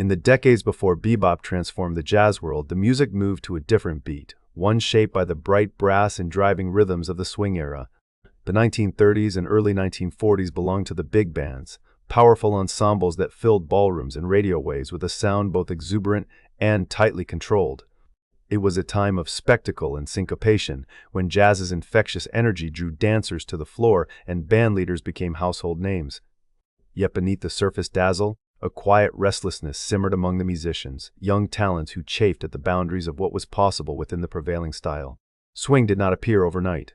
In the decades before bebop transformed the jazz world, the music moved to a different beat, one shaped by the bright brass and driving rhythms of the swing era. The 1930s and early 1940s belonged to the big bands, powerful ensembles that filled ballrooms and radio waves with a sound both exuberant and tightly controlled. It was a time of spectacle and syncopation, when jazz's infectious energy drew dancers to the floor and bandleaders became household names. Yet beneath the surface dazzle, a quiet restlessness simmered among the musicians, young talents who chafed at the boundaries of what was possible within the prevailing style. Swing did not appear overnight.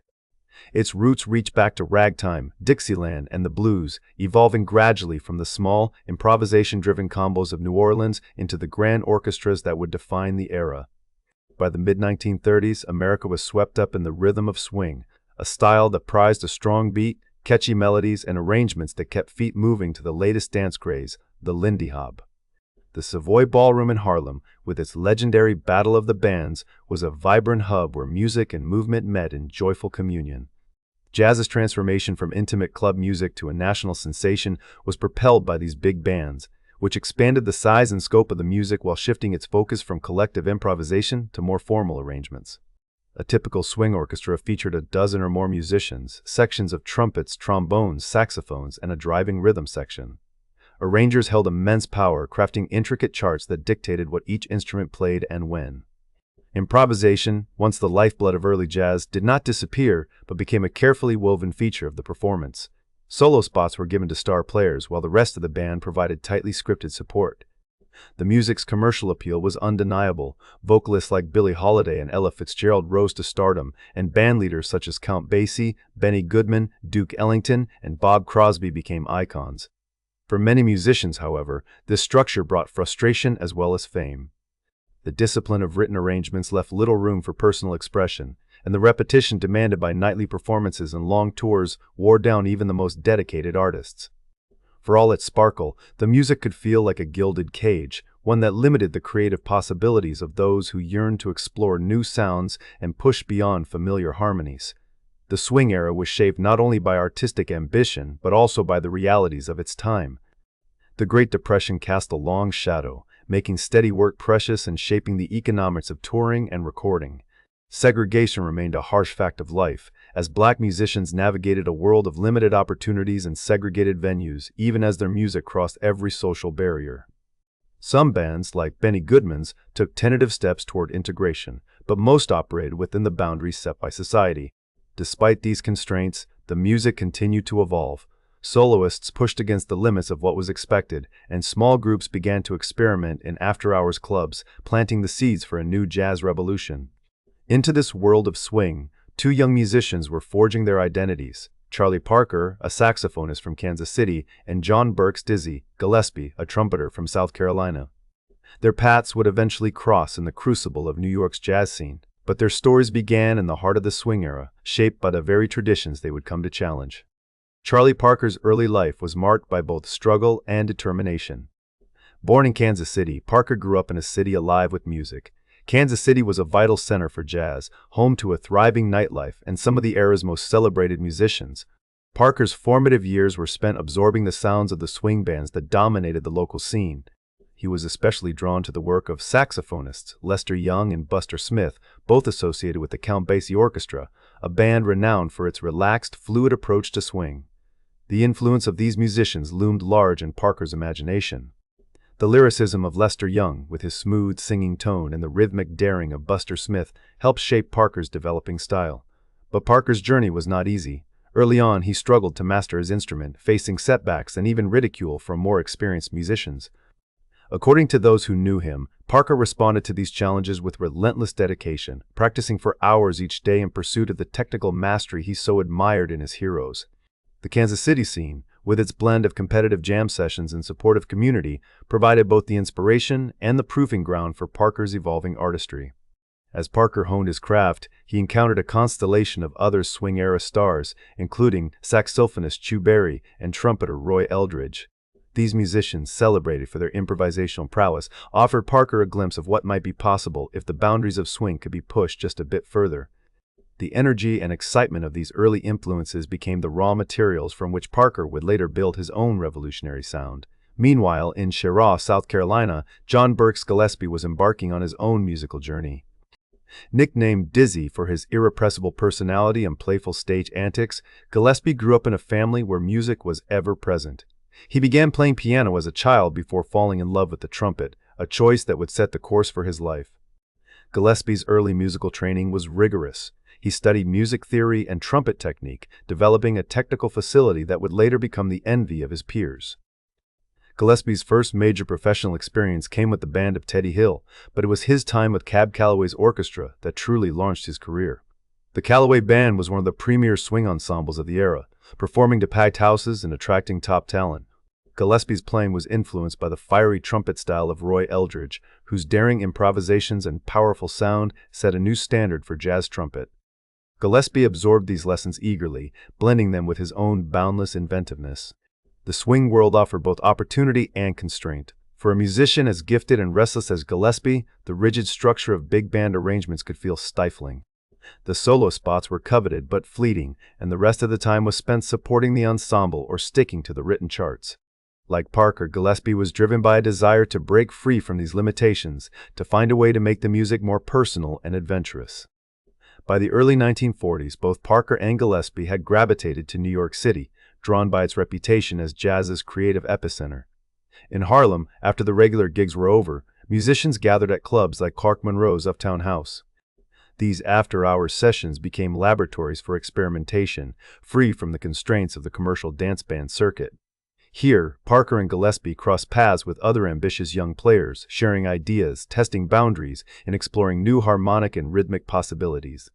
Its roots reach back to ragtime, Dixieland, and the blues, evolving gradually from the small, improvisation-driven combos of New Orleans into the grand orchestras that would define the era. By the mid-1930s, America was swept up in the rhythm of swing, a style that prized a strong beat, catchy melodies, and arrangements that kept feet moving to the latest dance craze, the Lindy Hop. The Savoy Ballroom in Harlem, with its legendary Battle of the Bands, was a vibrant hub where music and movement met in joyful communion. Jazz's transformation from intimate club music to a national sensation was propelled by these big bands, which expanded the size and scope of the music while shifting its focus from collective improvisation to more formal arrangements. A typical swing orchestra featured a dozen or more musicians, sections of trumpets, trombones, saxophones, and a driving rhythm section. Arrangers held immense power, crafting intricate charts that dictated what each instrument played and when. Improvisation, once the lifeblood of early jazz, did not disappear, but became a carefully woven feature of the performance. Solo spots were given to star players, while the rest of the band provided tightly scripted support. The music's commercial appeal was undeniable. Vocalists like Billie Holiday and Ella Fitzgerald rose to stardom, and bandleaders such as Count Basie, Benny Goodman, Duke Ellington, and Bob Crosby became icons. For many musicians, however, this structure brought frustration as well as fame. The discipline of written arrangements left little room for personal expression, and the repetition demanded by nightly performances and long tours wore down even the most dedicated artists. For all its sparkle, the music could feel like a gilded cage, one that limited the creative possibilities of those who yearned to explore new sounds and push beyond familiar harmonies. The swing era was shaped not only by artistic ambition, but also by the realities of its time. The Great Depression cast a long shadow, making steady work precious and shaping the economics of touring and recording. Segregation remained a harsh fact of life, as black musicians navigated a world of limited opportunities and segregated venues, even as their music crossed every social barrier. Some bands, like Benny Goodman's, took tentative steps toward integration, but most operated within the boundaries set by society. Despite these constraints, the music continued to evolve. Soloists pushed against the limits of what was expected, and small groups began to experiment in after-hours clubs, planting the seeds for a new jazz revolution. Into this world of swing, two young musicians were forging their identities: Charlie Parker, a saxophonist from Kansas City, and John Burke's Dizzy Gillespie, a trumpeter from South Carolina. Their paths would eventually cross in the crucible of New York's jazz scene, but their stories began in the heart of the swing era, shaped by the very traditions they would come to challenge. Charlie Parker's early life was marked by both struggle and determination. Born in Kansas City, Parker grew up in a city alive with music. Kansas City was a vital center for jazz, home to a thriving nightlife and some of the era's most celebrated musicians. Parker's formative years were spent absorbing the sounds of the swing bands that dominated the local scene. He was especially drawn to the work of saxophonists Lester Young and Buster Smith, both associated with the Count Basie Orchestra, a band renowned for its relaxed, fluid approach to swing. The influence of these musicians loomed large in Parker's imagination. The lyricism of Lester Young, with his smooth singing tone, and the rhythmic daring of Buster Smith helped shape Parker's developing style. But Parker's journey was not easy. Early on, he struggled to master his instrument, facing setbacks and even ridicule from more experienced musicians. According to those who knew him, Parker responded to these challenges with relentless dedication, practicing for hours each day in pursuit of the technical mastery he so admired in his heroes. The Kansas City scene, with its blend of competitive jam sessions and supportive community, provided both the inspiration and the proving ground for Parker's evolving artistry. As Parker honed his craft, he encountered a constellation of other swing-era stars, including saxophonist Chu Berry and trumpeter Roy Eldridge. These musicians, celebrated for their improvisational prowess, offered Parker a glimpse of what might be possible if the boundaries of swing could be pushed just a bit further. The energy and excitement of these early influences became the raw materials from which Parker would later build his own revolutionary sound. Meanwhile, in Cheraw, South Carolina, John Burks Gillespie was embarking on his own musical journey. Nicknamed Dizzy for his irrepressible personality and playful stage antics, Gillespie grew up in a family where music was ever present. He began playing piano as a child before falling in love with the trumpet, a choice that would set the course for his life. Gillespie's early musical training was rigorous. He studied music theory and trumpet technique, developing a technical facility that would later become the envy of his peers. Gillespie's first major professional experience came with the band of Teddy Hill, but it was his time with Cab Calloway's orchestra that truly launched his career. The Calloway Band was one of the premier swing ensembles of the era, performing to packed houses and attracting top talent. Gillespie's playing was influenced by the fiery trumpet style of Roy Eldridge, whose daring improvisations and powerful sound set a new standard for jazz trumpet. Gillespie absorbed these lessons eagerly, blending them with his own boundless inventiveness. The swing world offered both opportunity and constraint. For a musician as gifted and restless as Gillespie, the rigid structure of big band arrangements could feel stifling. The solo spots were coveted but fleeting, and the rest of the time was spent supporting the ensemble or sticking to the written charts. Like Parker, Gillespie was driven by a desire to break free from these limitations, to find a way to make the music more personal and adventurous. By the early 1940s, both Parker and Gillespie had gravitated to New York City, drawn by its reputation as jazz's creative epicenter. In Harlem, after the regular gigs were over, musicians gathered at clubs like Clark Monroe's Uptown House. These after-hours sessions became laboratories for experimentation, free from the constraints of the commercial dance band circuit. Here, Parker and Gillespie crossed paths with other ambitious young players, sharing ideas, testing boundaries, and exploring new harmonic and rhythmic possibilities.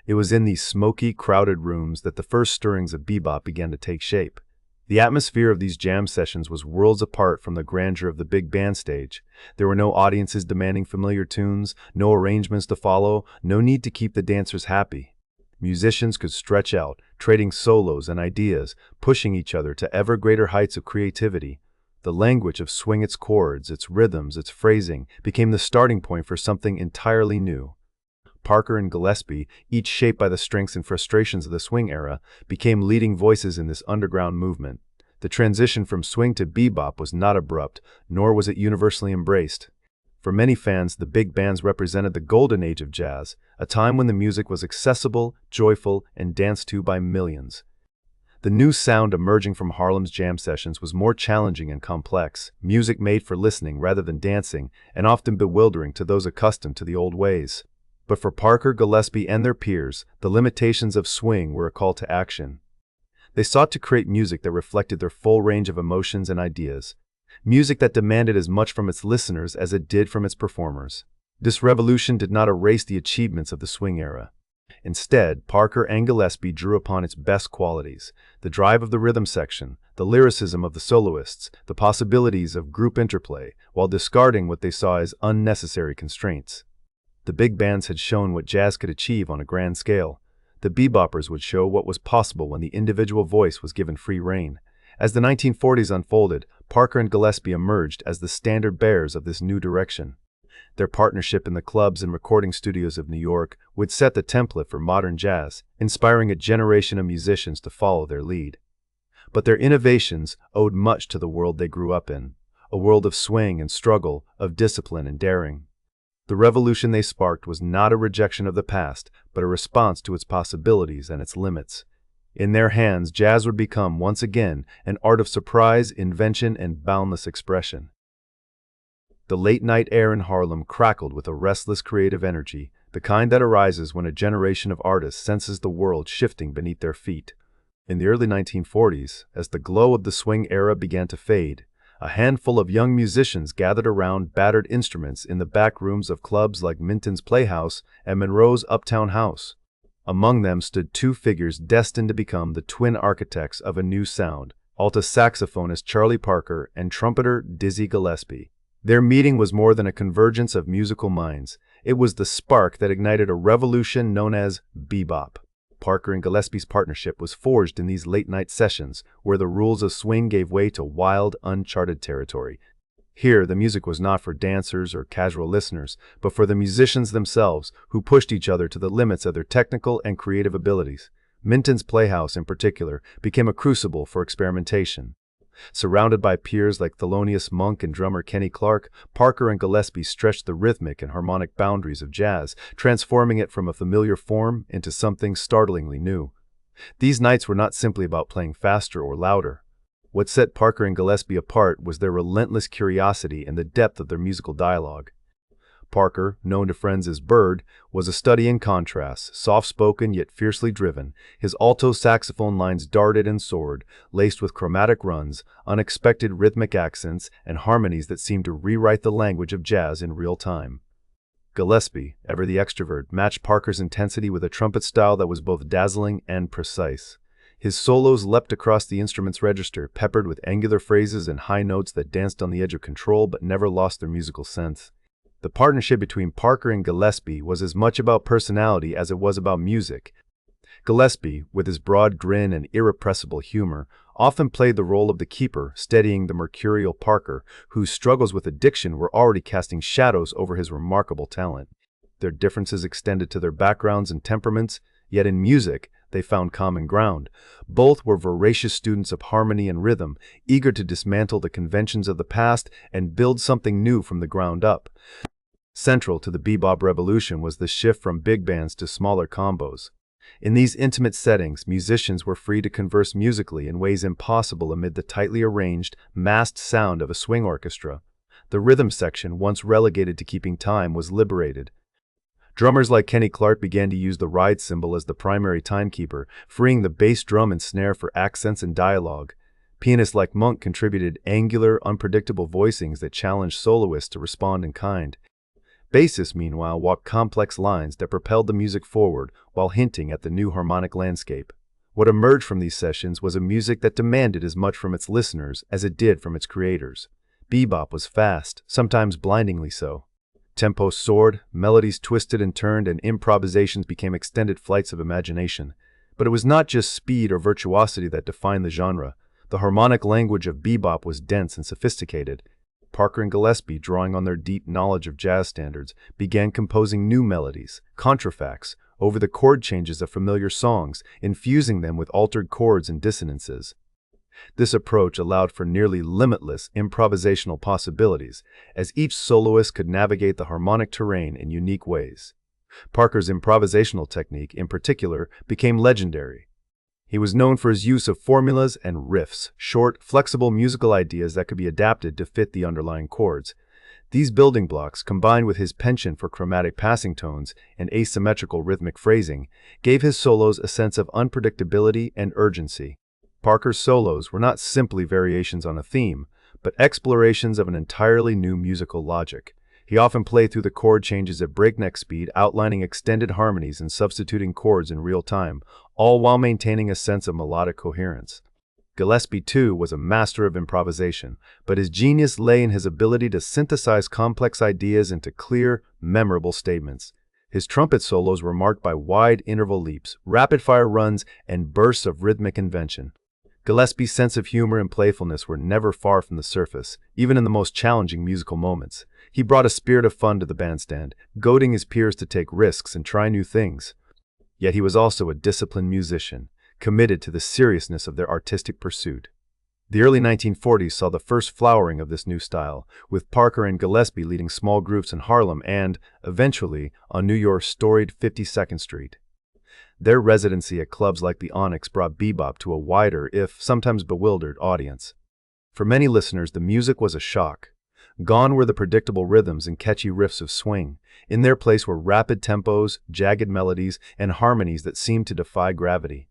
It was in these smoky, crowded rooms that the first stirrings of bebop began to take shape. The atmosphere of these jam sessions was worlds apart from the grandeur of the big band stage. There were no audiences demanding familiar tunes, no arrangements to follow, no need to keep the dancers happy. Musicians could stretch out, trading solos and ideas, pushing each other to ever greater heights of creativity. The language of swing, its chords, its rhythms, its phrasing, became the starting point for something entirely new. Parker and Gillespie, each shaped by the strengths and frustrations of the swing era, became leading voices in this underground movement. The transition from swing to bebop was not abrupt, nor was it universally embraced. For many fans, the big bands represented the golden age of jazz, a time when the music was accessible, joyful, and danced to by millions. The new sound emerging from Harlem's jam sessions was more challenging and complex, music made for listening rather than dancing, and often bewildering to those accustomed to the old ways. But for Parker, Gillespie, and their peers, the limitations of swing were a call to action. They sought to create music that reflected their full range of emotions and ideas, music that demanded as much from its listeners as it did from its performers. This revolution did not erase the achievements of the swing era. Instead, Parker and Gillespie drew upon its best qualities: the drive of the rhythm section, the lyricism of the soloists, the possibilities of group interplay, while discarding what they saw as unnecessary constraints. The big bands had shown what jazz could achieve on a grand scale. The beboppers would show what was possible when the individual voice was given free rein. As the 1940s unfolded, Parker and Gillespie emerged as the standard bearers of this new direction. Their partnership in the clubs and recording studios of New York would set the template for modern jazz, inspiring a generation of musicians to follow their lead. But their innovations owed much to the world they grew up in, a world of swing and struggle, of discipline and daring. The revolution they sparked was not a rejection of the past, but a response to its possibilities and its limits. In their hands, jazz would become, once again, an art of surprise, invention, and boundless expression. The late-night air in Harlem crackled with a restless creative energy, the kind that arises when a generation of artists senses the world shifting beneath their feet. In the early 1940s, as the glow of the swing era began to fade, a handful of young musicians gathered around battered instruments in the back rooms of clubs like Minton's Playhouse and Monroe's Uptown House. Among them stood two figures destined to become the twin architects of a new sound: alto saxophonist Charlie Parker and trumpeter Dizzy Gillespie. Their meeting was more than a convergence of musical minds. It was the spark that ignited a revolution known as bebop. Parker and Gillespie's partnership was forged in these late-night sessions, where the rules of swing gave way to wild, uncharted territory. Here, the music was not for dancers or casual listeners, but for the musicians themselves, who pushed each other to the limits of their technical and creative abilities. Minton's Playhouse, in particular, became a crucible for experimentation. Surrounded by peers like Thelonious Monk and drummer Kenny Clarke, Parker and Gillespie stretched the rhythmic and harmonic boundaries of jazz, transforming it from a familiar form into something startlingly new. These nights were not simply about playing faster or louder. What set Parker and Gillespie apart was their relentless curiosity and the depth of their musical dialogue. Parker, known to friends as Bird, was a study in contrast, soft-spoken yet fiercely driven. His alto saxophone lines darted and soared, laced with chromatic runs, unexpected rhythmic accents, and harmonies that seemed to rewrite the language of jazz in real time. Gillespie, ever the extrovert, matched Parker's intensity with a trumpet style that was both dazzling and precise. His solos leapt across the instrument's register, peppered with angular phrases and high notes that danced on the edge of control but never lost their musical sense. The partnership between Parker and Gillespie was as much about personality as it was about music. Gillespie, with his broad grin and irrepressible humor, often played the role of the keeper, steadying the mercurial Parker, whose struggles with addiction were already casting shadows over his remarkable talent. Their differences extended to their backgrounds and temperaments, yet in music, they found common ground. Both were voracious students of harmony and rhythm, eager to dismantle the conventions of the past and build something new from the ground up. Central to the bebop revolution was the shift from big bands to smaller combos. In these intimate settings, musicians were free to converse musically in ways impossible amid the tightly arranged, massed sound of a swing orchestra. The rhythm section, once relegated to keeping time, was liberated. Drummers like Kenny Clarke began to use the ride cymbal as the primary timekeeper, freeing the bass drum and snare for accents and dialogue. Pianists like Monk contributed angular, unpredictable voicings that challenged soloists to respond in kind. Bassists, meanwhile, walked complex lines that propelled the music forward while hinting at the new harmonic landscape. What emerged from these sessions was a music that demanded as much from its listeners as it did from its creators. Bebop was fast, sometimes blindingly so. Tempos soared, melodies twisted and turned, and improvisations became extended flights of imagination. But it was not just speed or virtuosity that defined the genre. The harmonic language of bebop was dense and sophisticated. Parker and Gillespie, drawing on their deep knowledge of jazz standards, began composing new melodies, contrafacts, over the chord changes of familiar songs, infusing them with altered chords and dissonances. This approach allowed for nearly limitless improvisational possibilities, as each soloist could navigate the harmonic terrain in unique ways. Parker's improvisational technique, in particular, became legendary. He was known for his use of formulas and riffs, short, flexible musical ideas that could be adapted to fit the underlying chords. These building blocks, combined with his penchant for chromatic passing tones and asymmetrical rhythmic phrasing, gave his solos a sense of unpredictability and urgency. Parker's solos were not simply variations on a theme, but explorations of an entirely new musical logic. He often played through the chord changes at breakneck speed, outlining extended harmonies and substituting chords in real time, all while maintaining a sense of melodic coherence. Gillespie, too, was a master of improvisation, but his genius lay in his ability to synthesize complex ideas into clear, memorable statements. His trumpet solos were marked by wide interval leaps, rapid-fire runs, and bursts of rhythmic invention. Gillespie's sense of humor and playfulness were never far from the surface, even in the most challenging musical moments. He brought a spirit of fun to the bandstand, goading his peers to take risks and try new things. Yet he was also a disciplined musician, committed to the seriousness of their artistic pursuit. The early 1940s saw the first flowering of this new style, with Parker and Gillespie leading small groups in Harlem and, eventually, on New York's storied 52nd Street. Their residency at clubs like the Onyx brought bebop to a wider, if sometimes bewildered, audience. For many listeners, the music was a shock. Gone were the predictable rhythms and catchy riffs of swing. In their place were rapid tempos, jagged melodies, and harmonies that seemed to defy gravity.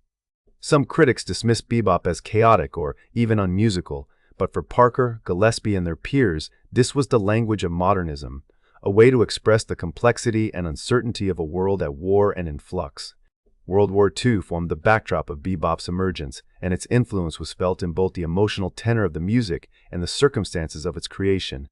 Some critics dismissed bebop as chaotic or even unmusical, but for Parker, Gillespie, and their peers, this was the language of modernism, a way to express the complexity and uncertainty of a world at war and in flux. World War II formed the backdrop of bebop's emergence, and its influence was felt in both the emotional tenor of the music and the circumstances of its creation.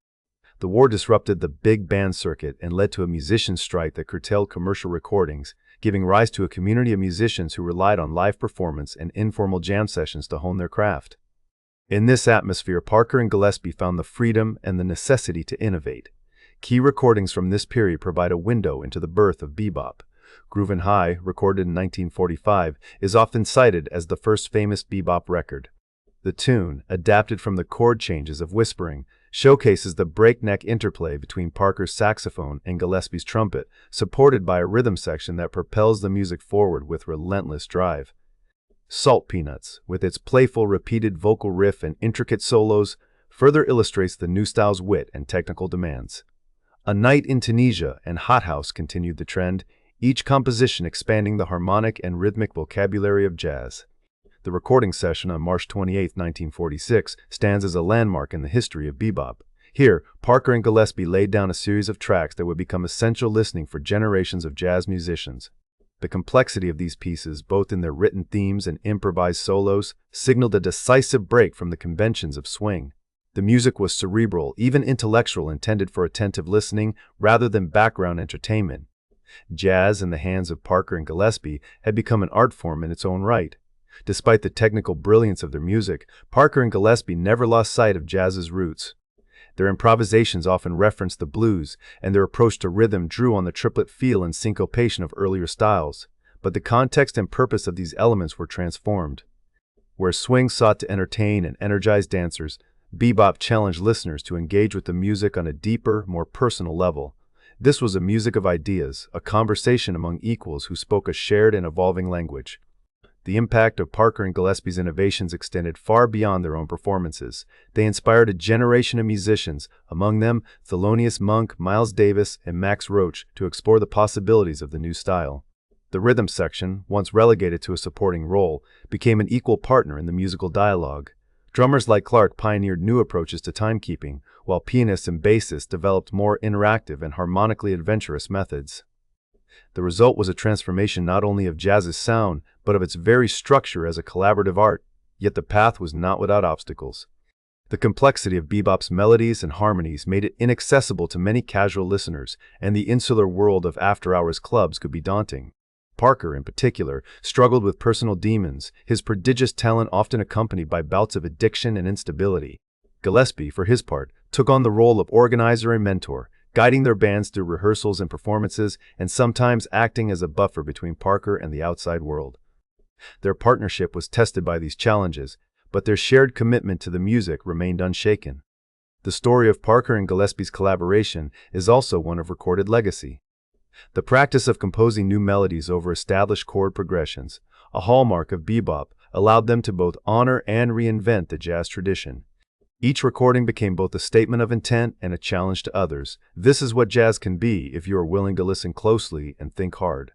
The war disrupted the big band circuit and led to a musicians' strike that curtailed commercial recordings, giving rise to a community of musicians who relied on live performance and informal jam sessions to hone their craft. In this atmosphere, Parker and Gillespie found the freedom and the necessity to innovate. Key recordings from this period provide a window into the birth of bebop. Groovin' High, recorded in 1945, is often cited as the first famous bebop record. The tune, adapted from the chord changes of whispering, showcases the breakneck interplay between Parker's saxophone and Gillespie's trumpet, supported by a rhythm section that propels the music forward with relentless drive. Salt Peanuts, with its playful repeated vocal riff and intricate solos, further illustrates the new style's wit and technical demands. A Night in Tunisia and Hot House continued the trend, each composition expanding the harmonic and rhythmic vocabulary of jazz. The recording session on March 28, 1946, stands as a landmark in the history of bebop. Here, Parker and Gillespie laid down a series of tracks that would become essential listening for generations of jazz musicians. The complexity of these pieces, both in their written themes and improvised solos, signaled a decisive break from the conventions of swing. The music was cerebral, even intellectual, intended for attentive listening rather than background entertainment. Jazz, in the hands of Parker and Gillespie, had become an art form in its own right. Despite the technical brilliance of their music, Parker and Gillespie never lost sight of jazz's roots. Their improvisations often referenced the blues, and their approach to rhythm drew on the triplet feel and syncopation of earlier styles. But the context and purpose of these elements were transformed. Where swing sought to entertain and energize dancers, bebop challenged listeners to engage with the music on a deeper, more personal level. This was a music of ideas, a conversation among equals who spoke a shared and evolving language. The impact of Parker and Gillespie's innovations extended far beyond their own performances. They inspired a generation of musicians, among them Thelonious Monk, Miles Davis, and Max Roach, to explore the possibilities of the new style. The rhythm section, once relegated to a supporting role, became an equal partner in the musical dialogue. Drummers like Clark pioneered new approaches to timekeeping, while pianists and bassists developed more interactive and harmonically adventurous methods. The result was a transformation not only of jazz's sound, but of its very structure as a collaborative art, yet the path was not without obstacles. The complexity of bebop's melodies and harmonies made it inaccessible to many casual listeners, and the insular world of after-hours clubs could be daunting. Parker, in particular, struggled with personal demons, his prodigious talent often accompanied by bouts of addiction and instability. Gillespie, for his part, took on the role of organizer and mentor, guiding their bands through rehearsals and performances, and sometimes acting as a buffer between Parker and the outside world. Their partnership was tested by these challenges, but their shared commitment to the music remained unshaken. The story of Parker and Gillespie's collaboration is also one of recorded legacy. The practice of composing new melodies over established chord progressions, a hallmark of bebop, allowed them to both honor and reinvent the jazz tradition. Each recording became both a statement of intent and a challenge to others. This is what jazz can be if you are willing to listen closely and think hard.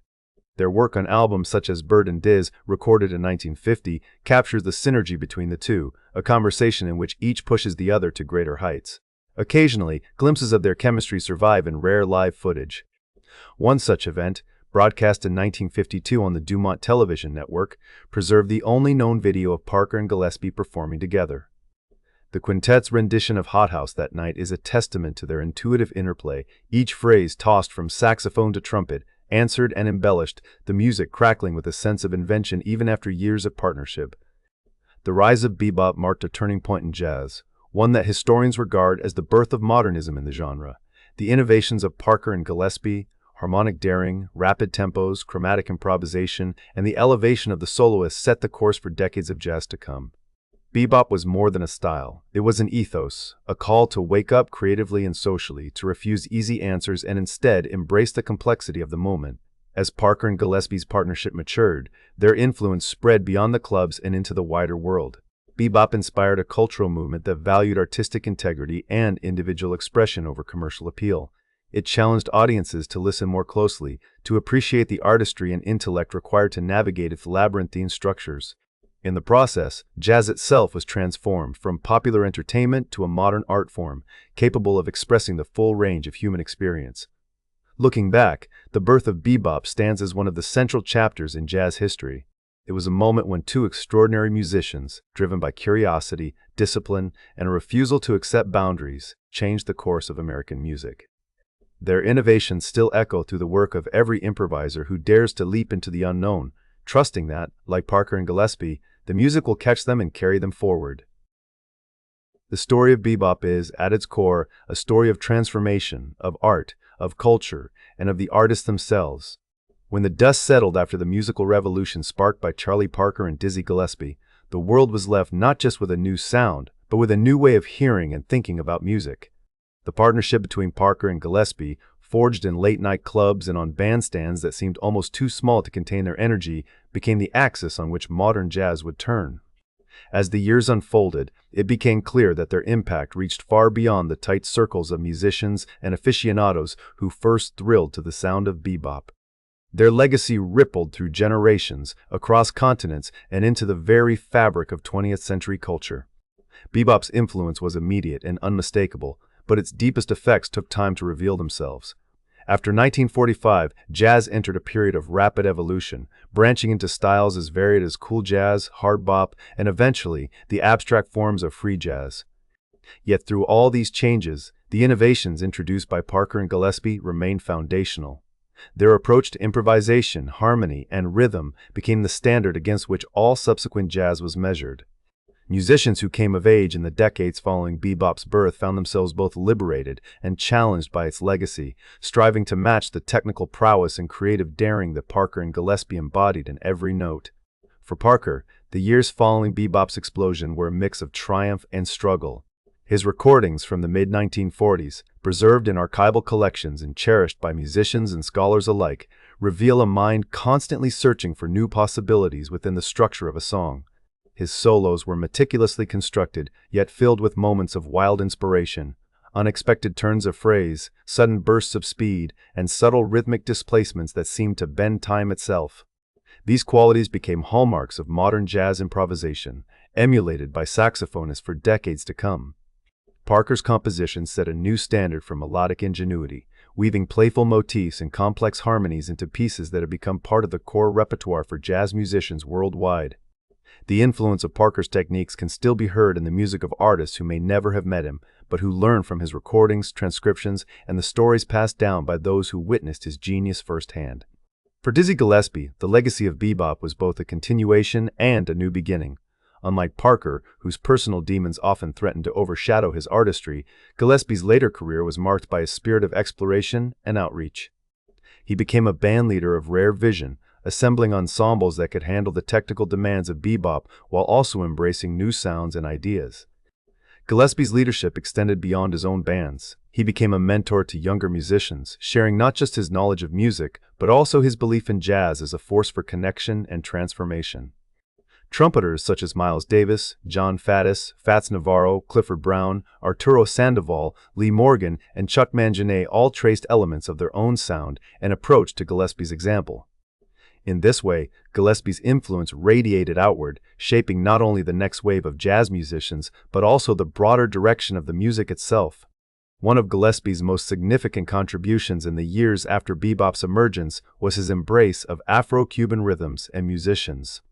Their work on albums such as Bird and Diz, recorded in 1950, captures the synergy between the two, a conversation in which each pushes the other to greater heights. Occasionally, glimpses of their chemistry survive in rare live footage. One such event, broadcast in 1952 on the Dumont television network, preserved the only known video of Parker and Gillespie performing together. The quintet's rendition of Hot House that night is a testament to their intuitive interplay, each phrase tossed from saxophone to trumpet, answered and embellished, the music crackling with a sense of invention even after years of partnership. The rise of bebop marked a turning point in jazz, one that historians regard as the birth of modernism in the genre. The innovations of Parker and Gillespie, harmonic daring, rapid tempos, chromatic improvisation, and the elevation of the soloist set the course for decades of jazz to come. Bebop was more than a style. It was an ethos, a call to wake up creatively and socially, to refuse easy answers and instead embrace the complexity of the moment. As Parker and Gillespie's partnership matured, their influence spread beyond the clubs and into the wider world. Bebop inspired a cultural movement that valued artistic integrity and individual expression over commercial appeal. It challenged audiences to listen more closely, to appreciate the artistry and intellect required to navigate its labyrinthine structures. In the process, jazz itself was transformed from popular entertainment to a modern art form, capable of expressing the full range of human experience. Looking back, the birth of bebop stands as one of the central chapters in jazz history. It was a moment when two extraordinary musicians, driven by curiosity, discipline, and a refusal to accept boundaries, changed the course of American music. Their innovations still echo through the work of every improviser who dares to leap into the unknown, trusting that, like Parker and Gillespie, the music will catch them and carry them forward. The story of bebop is, at its core, a story of transformation, of art, of culture, and of the artists themselves. When the dust settled after the musical revolution sparked by Charlie Parker and Dizzy Gillespie, the world was left not just with a new sound, but with a new way of hearing and thinking about music. The partnership between Parker and Gillespie, forged in late-night clubs and on bandstands that seemed almost too small to contain their energy, became the axis on which modern jazz would turn. As the years unfolded, it became clear that their impact reached far beyond the tight circles of musicians and aficionados who first thrilled to the sound of bebop. Their legacy rippled through generations, across continents, and into the very fabric of 20th century culture. Bebop's influence was immediate and unmistakable, but its deepest effects took time to reveal themselves. After 1945, jazz entered a period of rapid evolution, branching into styles as varied as cool jazz, hard bop, and eventually the abstract forms of free jazz. Yet through all these changes, the innovations introduced by Parker and Gillespie remained foundational. Their approach to improvisation, harmony, and rhythm became the standard against which all subsequent jazz was measured. Musicians who came of age in the decades following bebop's birth found themselves both liberated and challenged by its legacy, striving to match the technical prowess and creative daring that Parker and Gillespie embodied in every note. For Parker, the years following bebop's explosion were a mix of triumph and struggle. His recordings from the mid-1940s, preserved in archival collections and cherished by musicians and scholars alike, reveal a mind constantly searching for new possibilities within the structure of a song. His solos were meticulously constructed, yet filled with moments of wild inspiration, unexpected turns of phrase, sudden bursts of speed, and subtle rhythmic displacements that seemed to bend time itself. These qualities became hallmarks of modern jazz improvisation, emulated by saxophonists for decades to come. Parker's compositions set a new standard for melodic ingenuity, weaving playful motifs and complex harmonies into pieces that have become part of the core repertoire for jazz musicians worldwide. The influence of Parker's techniques can still be heard in the music of artists who may never have met him, but who learn from his recordings, transcriptions, and the stories passed down by those who witnessed his genius firsthand. For Dizzy Gillespie, the legacy of bebop was both a continuation and a new beginning. Unlike Parker, whose personal demons often threatened to overshadow his artistry, Gillespie's later career was marked by a spirit of exploration and outreach. He became a bandleader of rare vision, assembling ensembles that could handle the technical demands of bebop while also embracing new sounds and ideas. Gillespie's leadership extended beyond his own bands. He became a mentor to younger musicians, sharing not just his knowledge of music, but also his belief in jazz as a force for connection and transformation. Trumpeters such as Miles Davis, John Faddis, Fats Navarro, Clifford Brown, Arturo Sandoval, Lee Morgan, and Chuck Mangione all traced elements of their own sound and approach to Gillespie's example. In this way, Gillespie's influence radiated outward, shaping not only the next wave of jazz musicians, but also the broader direction of the music itself. One of Gillespie's most significant contributions in the years after bebop's emergence was his embrace of Afro-Cuban rhythms and musicians.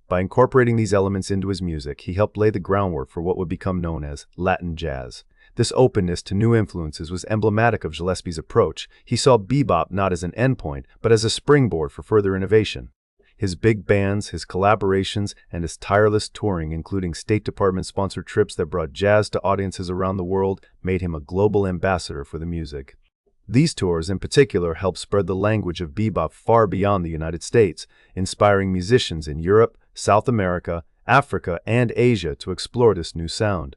By incorporating these elements into his music, he helped lay the groundwork for what would become known as Latin jazz. This openness to new influences was emblematic of Gillespie's approach. He saw bebop not as an endpoint, but as a springboard for further innovation. His big bands, his collaborations, and his tireless touring, including State Department-sponsored trips that brought jazz to audiences around the world, made him a global ambassador for the music. These tours, in particular, helped spread the language of bebop far beyond the United States, inspiring musicians in Europe, South America, Africa, and Asia to explore this new sound.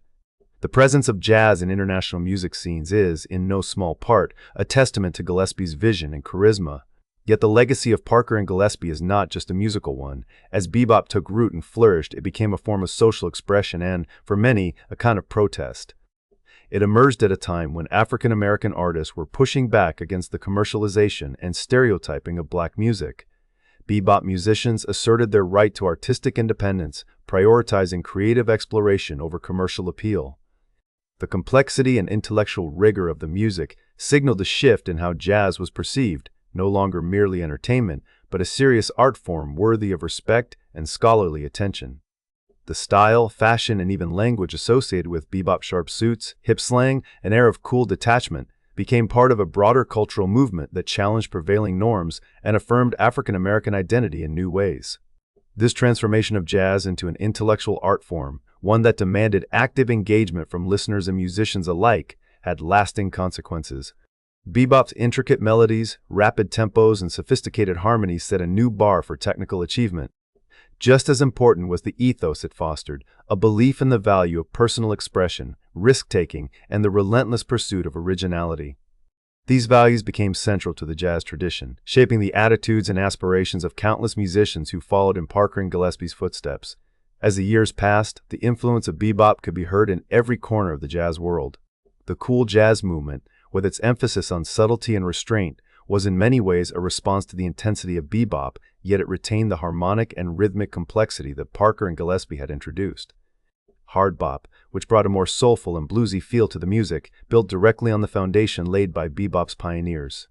The presence of jazz in international music scenes is, in no small part, a testament to Gillespie's vision and charisma. Yet the legacy of Parker and Gillespie is not just a musical one. As bebop took root and flourished, it became a form of social expression and, for many, a kind of protest. It emerged at a time when African American artists were pushing back against the commercialization and stereotyping of black music. Bebop musicians asserted their right to artistic independence, prioritizing creative exploration over commercial appeal. The complexity and intellectual rigor of the music signaled a shift in how jazz was perceived, no longer merely entertainment, but a serious art form worthy of respect and scholarly attention. The style, fashion, and even language associated with bebop sharp suits, hip slang, and air of cool detachment became part of a broader cultural movement that challenged prevailing norms and affirmed African American identity in new ways. This transformation of jazz into an intellectual art form, one that demanded active engagement from listeners and musicians alike, had lasting consequences. Bebop's intricate melodies, rapid tempos, and sophisticated harmonies set a new bar for technical achievement. Just as important was the ethos it fostered, a belief in the value of personal expression, risk-taking, and the relentless pursuit of originality. These values became central to the jazz tradition, shaping the attitudes and aspirations of countless musicians who followed in Parker and Gillespie's footsteps. As the years passed, the influence of bebop could be heard in every corner of the jazz world. The cool jazz movement, with its emphasis on subtlety and restraint, was in many ways a response to the intensity of bebop, yet it retained the harmonic and rhythmic complexity that Parker and Gillespie had introduced. Hard bop, which brought a more soulful and bluesy feel to the music, built directly on the foundation laid by bebop's pioneers.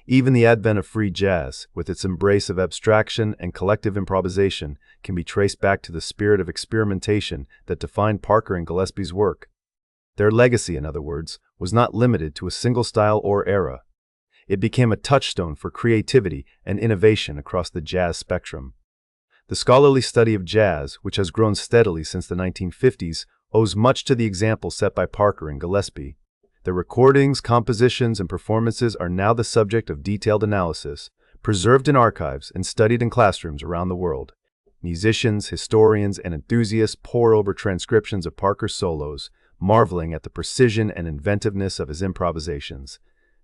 Even the advent of free jazz, with its embrace of abstraction and collective improvisation, can be traced back to the spirit of experimentation that defined Parker and Gillespie's work. Their legacy, in other words, was not limited to a single style or era. It became a touchstone for creativity and innovation across the jazz spectrum. The scholarly study of jazz, which has grown steadily since the 1950s, owes much to the example set by Parker and Gillespie. Their recordings, compositions, and performances are now the subject of detailed analysis, preserved in archives and studied in classrooms around the world. Musicians, historians, and enthusiasts pore over transcriptions of Parker's solos, marveling at the precision and inventiveness of his improvisations.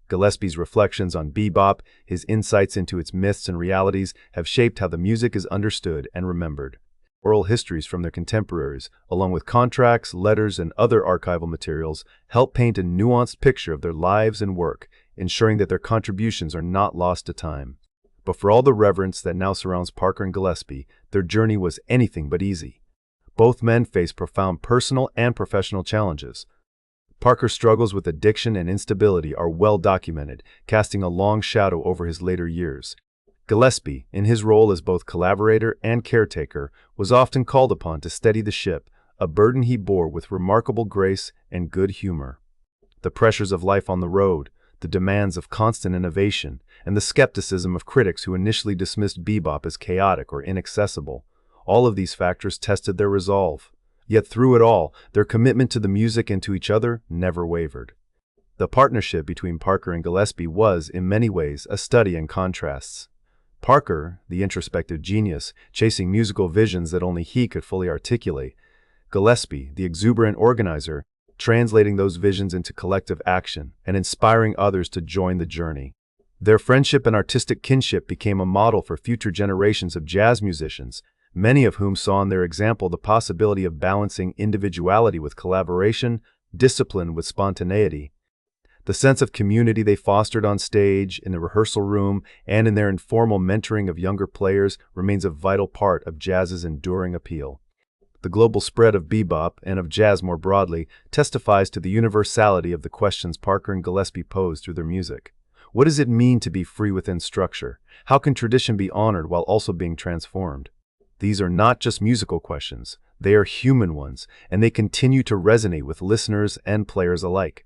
Gillespie's reflections on bebop, his insights into its myths and realities, have shaped how the music is understood and remembered. Oral histories from their contemporaries, along with contracts, letters, and other archival materials, help paint a nuanced picture of their lives and work, ensuring that their contributions are not lost to time. But for all the reverence that now surrounds Parker and Gillespie, their journey was anything but easy. Both men faced profound personal and professional challenges. Parker's struggles with addiction and instability are well documented, casting a long shadow over his later years. Gillespie, in his role as both collaborator and caretaker, was often called upon to steady the ship, a burden he bore with remarkable grace and good humor. The pressures of life on the road, the demands of constant innovation, and the skepticism of critics who initially dismissed bebop as chaotic or inaccessible, all of these factors tested their resolve. Yet through it all, their commitment to the music and to each other never wavered. The partnership between Parker and Gillespie was, in many ways, a study in contrasts. Parker, the introspective genius, chasing musical visions that only he could fully articulate. Gillespie, the exuberant organizer, translating those visions into collective action and inspiring others to join the journey. Their friendship and artistic kinship became a model for future generations of jazz musicians, many of whom saw in their example the possibility of balancing individuality with collaboration, discipline with spontaneity. The sense of community they fostered on stage, in the rehearsal room, and in their informal mentoring of younger players remains a vital part of jazz's enduring appeal. The global spread of bebop, and of jazz more broadly, testifies to the universality of the questions Parker and Gillespie posed through their music. What does it mean to be free within structure? How can tradition be honored while also being transformed? These are not just musical questions, they are human ones, and they continue to resonate with listeners and players alike.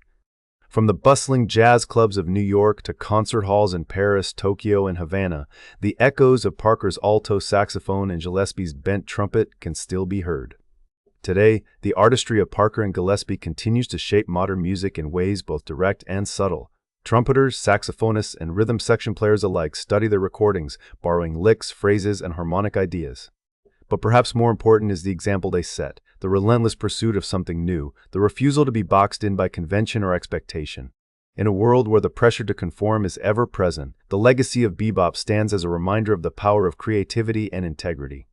From the bustling jazz clubs of New York to concert halls in Paris, Tokyo, and Havana, the echoes of Parker's alto saxophone and Gillespie's bent trumpet can still be heard. Today, the artistry of Parker and Gillespie continues to shape modern music in ways both direct and subtle. Trumpeters, saxophonists, and rhythm section players alike study their recordings, borrowing licks, phrases, and harmonic ideas. But perhaps more important is the example they set, the relentless pursuit of something new, the refusal to be boxed in by convention or expectation. In a world where the pressure to conform is ever present, the legacy of bebop stands as a reminder of the power of creativity and integrity.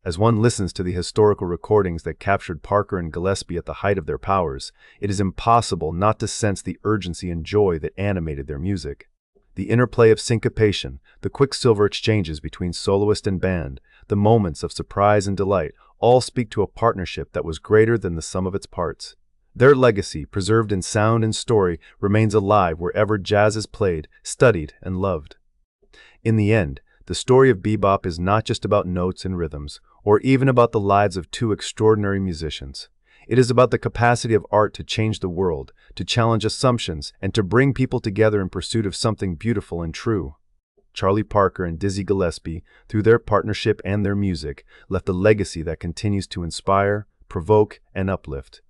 As one listens to the historical recordings that captured Parker and Gillespie at the height of their powers, it is impossible not to sense the urgency and joy that animated their music. The interplay of syncopation, the quicksilver exchanges between soloist and band, the moments of surprise and delight, all speak to a partnership that was greater than the sum of its parts. Their legacy, preserved in sound and story, remains alive wherever jazz is played, studied, and loved. In the end, the story of bebop is not just about notes and rhythms, or even about the lives of two extraordinary musicians. It is about the capacity of art to change the world, to challenge assumptions, and to bring people together in pursuit of something beautiful and true. Charlie Parker and Dizzy Gillespie, through their partnership and their music, left a legacy that continues to inspire, provoke, and uplift.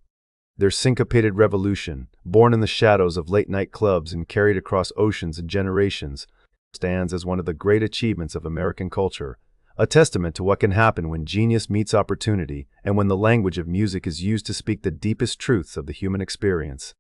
Their syncopated revolution, born in the shadows of late-night clubs and carried across oceans and generations, stands as one of the great achievements of American culture, a testament to what can happen when genius meets opportunity and when the language of music is used to speak the deepest truths of the human experience.